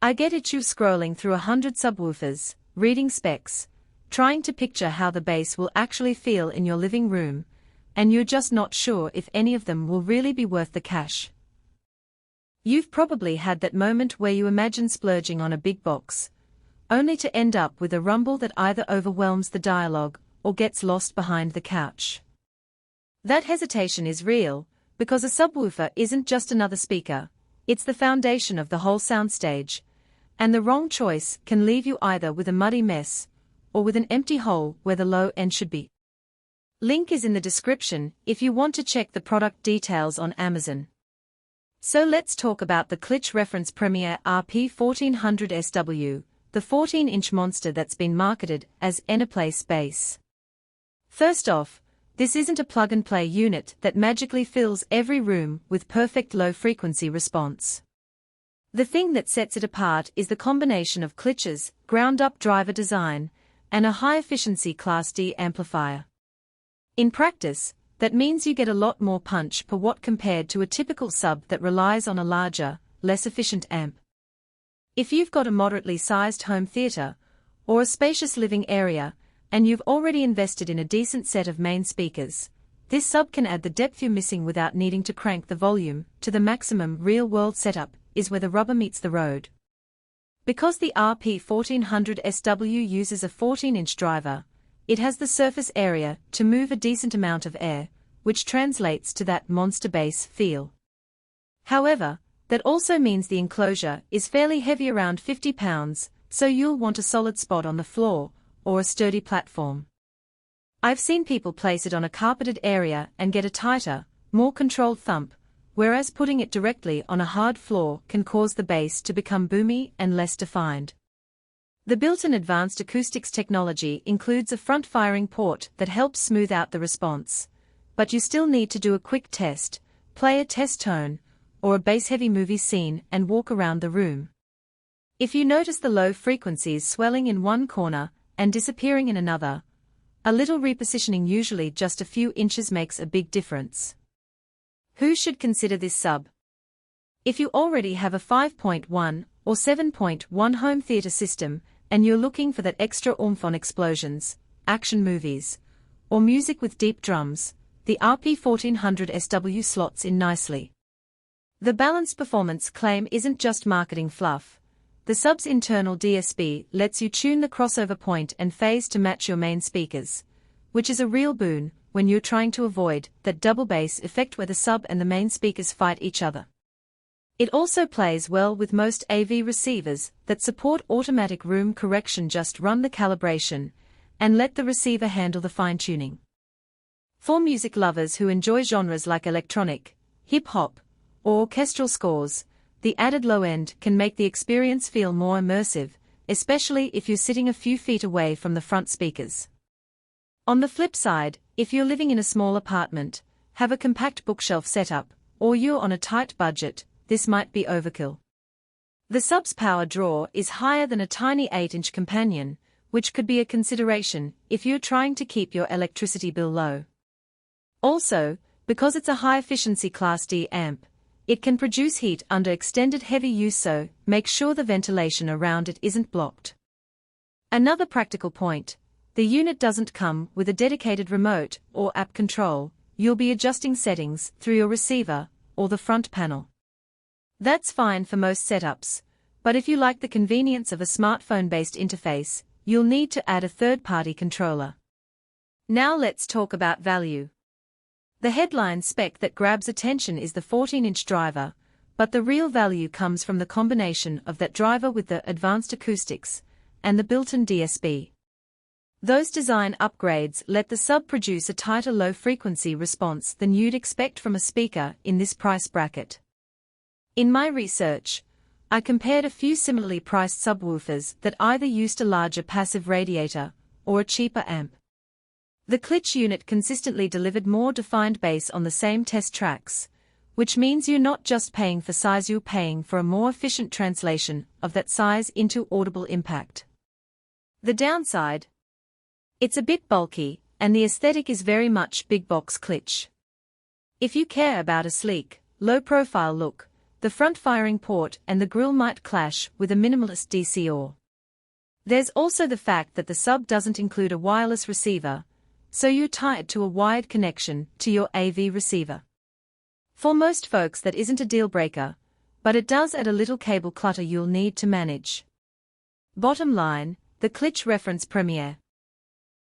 I get it, you scrolling through 100 subwoofers, reading specs, trying to picture how the bass will actually feel in your living room, and you're just not sure if any of them will really be worth the cash. You've probably had that moment where you imagine splurging on a big box, only to end up with a rumble that either overwhelms the dialogue or gets lost behind the couch. That hesitation is real, because a subwoofer isn't just another speaker, it's the foundation of the whole soundstage, and the wrong choice can leave you either with a muddy mess or with an empty hole where the low end should be. Link is in the description if you want to check the product details on Amazon. So let's talk about the Klipsch Reference Premier RP1400SW, the 14-inch monster that's been marketed as Anyplace bass. First off, this isn't a plug-and-play unit that magically fills every room with perfect low-frequency response. The thing that sets it apart is the combination of Klipsch's ground-up driver design and a high-efficiency Class D amplifier. In practice, that means you get a lot more punch per watt compared to a typical sub that relies on a larger, less efficient amp. If you've got a moderately sized home theater or a spacious living area, and you've already invested in a decent set of main speakers, this sub can add the depth you're missing without needing to crank the volume to the maximum. Real-world setup is where the rubber meets the road. Because the RP1400SW uses a 14-inch driver, it has the surface area to move a decent amount of air, which translates to that monster bass feel. However, that also means the enclosure is fairly heavy, around 50 pounds, so you'll want a solid spot on the floor or a sturdy platform. I've seen people place it on a carpeted area and get a tighter, more controlled thump, whereas putting it directly on a hard floor can cause the bass to become boomy and less defined. The built-in advanced acoustics technology includes a front-firing port that helps smooth out the response, but you still need to do a quick test, play a test tone, or a bass-heavy movie scene and walk around the room. If you notice the low frequencies swelling in one corner and disappearing in another, a little repositioning, usually just a few inches, makes a big difference. Who should consider this sub? If you already have a 5.1 or 7.1 home theater system and you're looking for that extra oomph on explosions, action movies, or music with deep drums, the RP1400SW slots in nicely. The balanced performance claim isn't just marketing fluff. The sub's internal DSP lets you tune the crossover point and phase to match your main speakers, which is a real boon when you're trying to avoid that double bass effect where the sub and the main speakers fight each other. It also plays well with most AV receivers that support automatic room correction. Just run the calibration and let the receiver handle the fine-tuning. For music lovers who enjoy genres like electronic, hip-hop, or orchestral scores, the added low end can make the experience feel more immersive, especially if you're sitting a few feet away from the front speakers. On the flip side, if you're living in a small apartment, have a compact bookshelf setup, or you're on a tight budget, this might be overkill. The sub's power draw is higher than a tiny 8-inch companion, which could be a consideration if you're trying to keep your electricity bill low. Also, because it's a high-efficiency Class D amp, it can produce heat under extended heavy use, so make sure the ventilation around it isn't blocked. Another practical point: the unit doesn't come with a dedicated remote or app control. You'll be adjusting settings through your receiver or the front panel. That's fine for most setups, but if you like the convenience of a smartphone-based interface, you'll need to add a third-party controller. Now let's talk about value. The headline spec that grabs attention is the 14-inch driver, but the real value comes from the combination of that driver with the advanced acoustics and the built-in DSP. Those design upgrades let the sub produce a tighter low-frequency response than you'd expect from a speaker in this price bracket. In my research, I compared a few similarly priced subwoofers that either used a larger passive radiator or a cheaper amp. The Klipsch unit consistently delivered more defined bass on the same test tracks, which means you're not just paying for size, you're paying for a more efficient translation of that size into audible impact. The downside: it's a bit bulky, and the aesthetic is very much big box Klipsch. If you care about a sleek, low-profile look, the front firing port and the grille might clash with a minimalist DC or. There's also the fact that the sub doesn't include a wireless receiver, so you're tied to a wired connection to your AV receiver. For most folks that isn't a deal breaker, but it does add a little cable clutter you'll need to manage. Bottom line, the Klipsch Reference Premier